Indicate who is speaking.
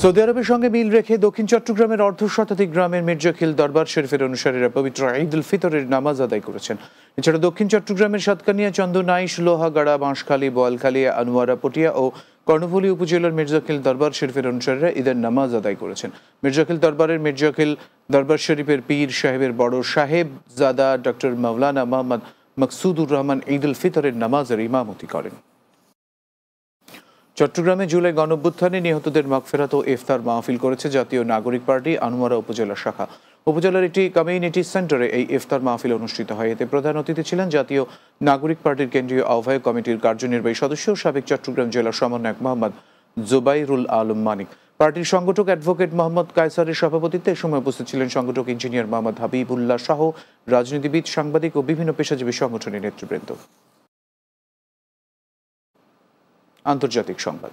Speaker 1: Saudi আরবের সঙ্গে মিল রেখে দক্ষিণ চট্টগ্রামের অর্ধশতাধিক গ্রামের মির্জাখিল দরবার শরীফের অনুসারীরা পবিত্র ঈদ উল ফিতরের নামাজ আদায় করেছেন। এছাড়া দক্ষিণ চট্টগ্রামের সাতকানিয়া, চন্দনাইশ, লোহাগাড়া, বাঁশখালী, বোয়ালখালী, আনোয়ারা, পটিয়া ও কর্ণফুলী উপজেলার মির্জাখিল দরবার শরীফের অনুসারীরা ঈদের নামাজ আদায় করেছেন। মির্জাখিল দরবারের মির্জাখিল দরবার শরীফের পীর সাহেবের বড় সাহেব জাদা ডক্টর মাওলানা মোহাম্মদ মকসুদুর রহমান ঈদ উল ফিতরের নামাজের ইমামতি করেন। চট্টগ্রামে জুলাই গণঅভ্যুত্থানে নিহতদের মাগফিরাত ও ইফতার মাহফিল করেছে জাতীয় নাগরিক পার্টি আনোয়ারা উপজেলা শাখা। উপজেলার একটি কমিউনিটি সেন্টারে এই ইফতার মাহফিল অনুষ্ঠিত হয়। এতে প্রধান অতিথি ছিলেন জাতীয় নাগরিক পার্টির কেন্দ্রীয় আহ্বায়ক কমিটির কার্যনির্বাহী সদস্য সাবেক চট্টগ্রাম জেলা সমন্বয়ক মোহাম্মদ জুবাইরুল আলম মানিক। পার্টির সংগঠক অ্যাডভোকেট মোহাম্মদ কায়সারের সভাপতিত্বে এ সময় উপস্থিত ছিলেন সংগঠক ইঞ্জিনিয়ার মোহাম্মদ হাবিবুল্লাহ সহ রাজনীতিবিদ, সাংবাদিক ও বিভিন্ন পেশাজীবী সংগঠনের নেতৃবৃন্দ। আন্তর্জাতিক সংবাদ।